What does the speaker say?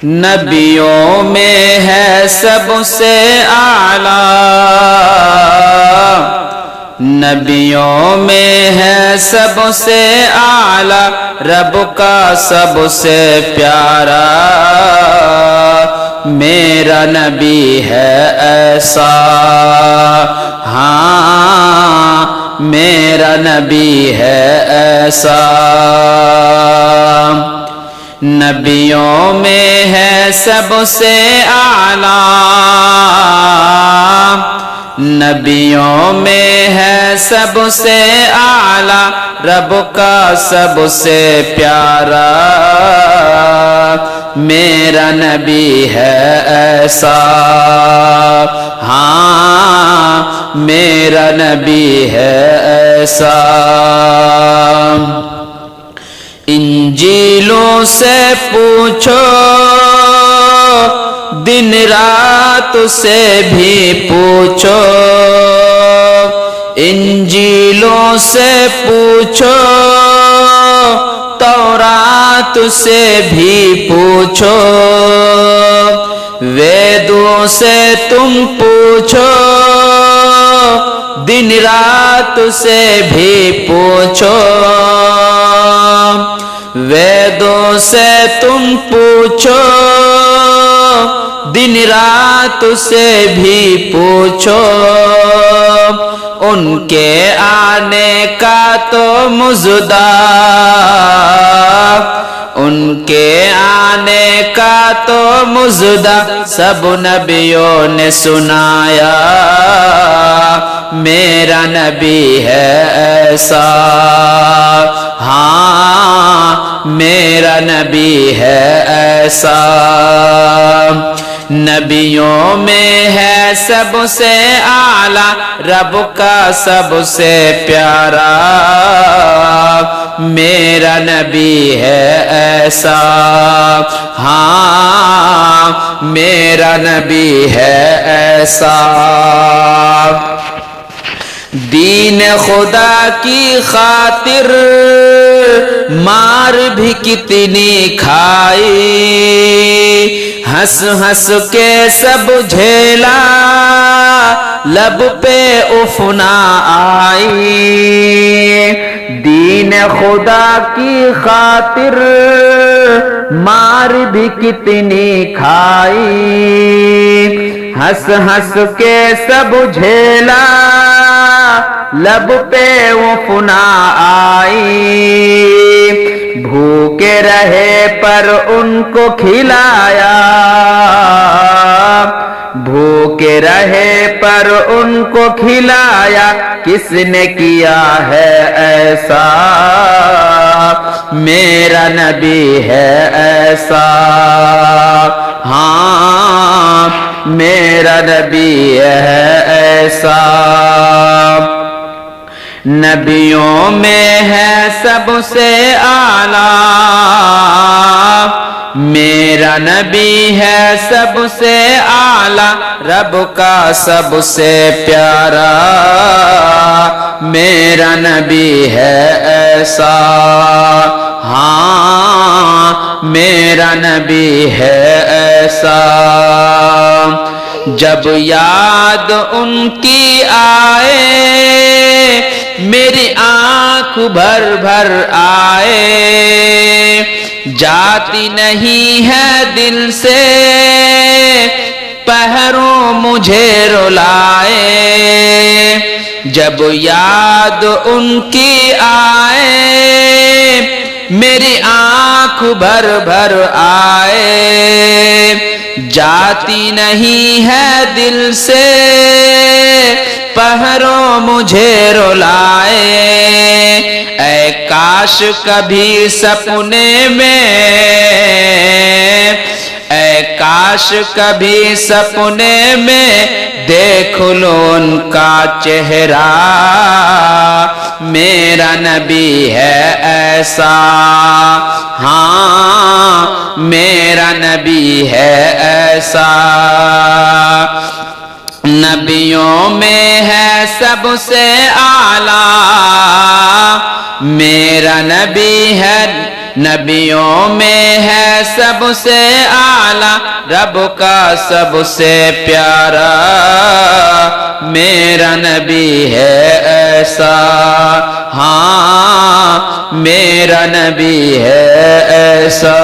نبیوں میں ہے سب سے اعلیٰ، نبیوں میں ہے سب سے اعلیٰ، رب کا سب سے پیارا میرا نبی ہے ایسا، ہاں میرا نبی ہے ایسا۔ نبیوں میں ہے سب سے اعلیٰ، نبیوں میں ہے سب سے اعلیٰ، رب کا سب سے پیارا میرا نبی ہے ایسا، ہاں میرا نبی ہے ایسا۔ انجیلوں سے پوچھو دن رات سے بھی پوچھو، انجیلوں سے پوچھو تورات سے بھی پوچھو، ویدوں سے تم پوچھو دن رات سے بھی پوچھو، ویدوں سے تم پوچھو دن رات سے بھی پوچھو، ان کے آنے کا تو مژدہ، ان کے آنے کا تو مژدہ سب نبیوں نے سنایا، میرا نبی ہے ایسا، ہاں میرا نبی ہے ایسا۔ نبیوں میں ہے سب سے اعلیٰ، رب کا سب سے پیارا میرا نبی ہے ایسا، ہاں میرا نبی ہے ایسا۔ دین خدا کی خاطر مار بھی کتنی کھائی، ہنس ہنس کے سب جھیلا لب پہ اف نہ آئی، دین خدا کی خاطر مار بھی کتنی کھائی، ہنس ہنس کے سب جھیلا لب پہ اف نہ آئی، بھوکے رہے پر ان کو کھلایا، بھوکے رہے پر ان کو کھلایا، کس نے کیا ہے ایسا میرا نبی ہے ایسا، ہاں میرا نبی ہے ایسا۔ نبیوں میں ہے سب سے اعلیٰ، میرا نبی ہے سب سے اعلیٰ، رب کا سب سے پیارا میرا نبی ہے ایسا، ہاں میرا نبی ہے ایسا۔ جب یاد ان کی آئے میری آنکھ بھر بھر آئے، جاتی نہیں ہے دل سے پہروں مجھے رلائے، جب یاد ان کی آئے میری آنکھ بھر بھر آئے، جاتی نہیں ہے دل سے پہروں مجھے رلائے، اے کاش کبھی سپنے میں، اے کاش کبھی سپنے میں دیکھ لو ان کا چہرہ میرا نبی ہے ایسا، ہاں میرا نبی ہے ایسا۔ نبیوں میں ہے سب سے اعلیٰ، میرا نبی ہے نبیوں میں ہے سب سے اعلیٰ رب کا سب سے پیارا میرا نبی ہے ایسا ہاں میرا نبی ہے ایسا